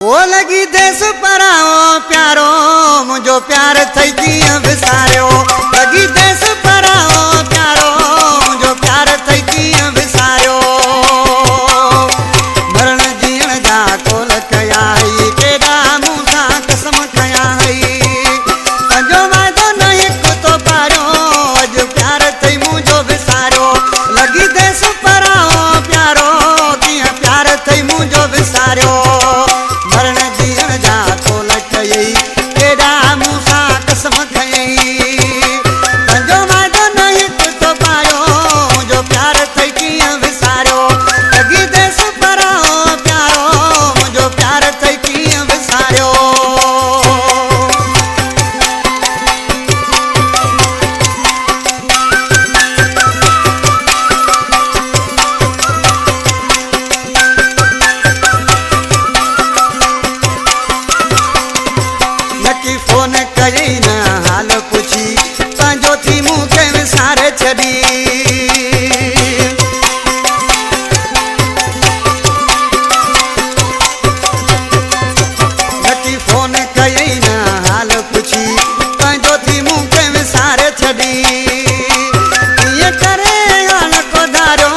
ओ लगी देश पराओ प्यारो मुझो प्यार थई कीअं विसारियो। लगी देश पराओ प्यारो मुझो प्यार थई कीअं विसारियो। मरण जीअण जा कोल कया हई केॾा मूं सां कसम खया हई। पंहिंजो वाइदो न हिकु तो पारियो अॼु प्यार थई मुझो विसारियो। लगी देश पराओ प्यारो कीअं प्यार थई मुझो विसारियो। मरण जीअण जा कोल कयई केॾा मूं सां कसम खयई। पंहिंजो वाइदो न हिकु तो पायो मुंहिंजो प्यार थई कीअं विसारियो। लगी देस पराओ प्यारो मुंहिंजो प्यार थई कीअं विसारियो। नकी फोन कई न हाल पुछी पंहिंजो थी मूंखे विसारे छॾी। नकी फोन कई न हाल पुछी पंहिंजो थी मूंखे विसारे छॾी। कीअं करे हाल को धारियो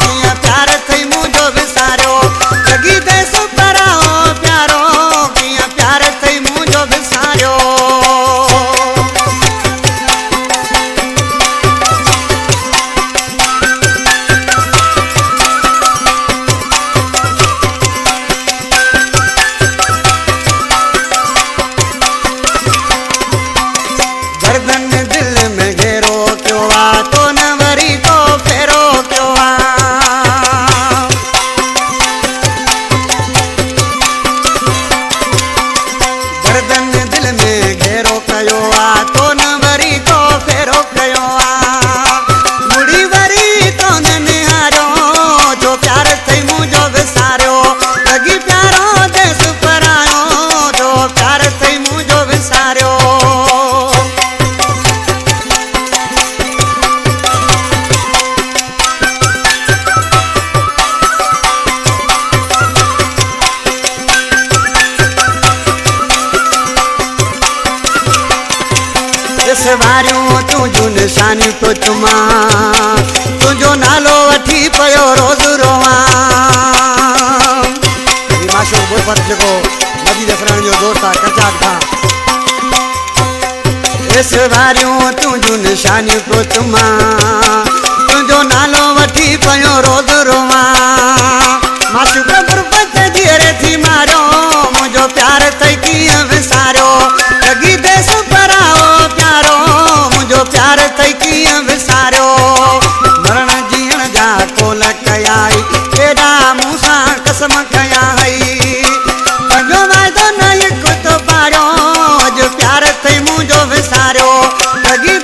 कीअं प्यार थई मुंहिंजो विसारियो। लगी देस पराओ प्यारो कीअं प्यार थई मुंहिंजो विसारियो। गर्दन दिल में घेरो क्यों आ तो न वरी को फेरो क्यों आ। गर्दन दिल में घेरो कयो आ तो न वरी को फेरो कयो आ। मुड़ी वरी तो न निहारियो जो प्यार थई मुंहिंजो विसारियो। लगी प्यारो देस परायो जो प्यार थई मुंहिंजो विसारियो। इस वारियूं तुंहिंजूं निशानी पियो चुमां तुंहिंजो नालो वठी पियो रोज़ रोवां। माशूक बुलफत जेको नदी दसरण जो दोस्त आहे कचाक खां। इस वारियूं तुंहिंजूं निशानी पियो चुमां तुंहिंजो नालो वठी पियो रोज़ रोवां। माशूक बुलफत जीअरे थी मारियो मुंहिंजो प्यार थई कीअं विसारियो। लगी देस पराओ प्यारो मुंहिंजो प्यार थई कीअं विसारियो। मरण जीअण जा कोल कया हई केॾा मूं सां कसम खया हई। पंहिंजो वाइदो न हिकु तो पारियो अॼु प्यार थई मुंहिंजो विसारियो। लगी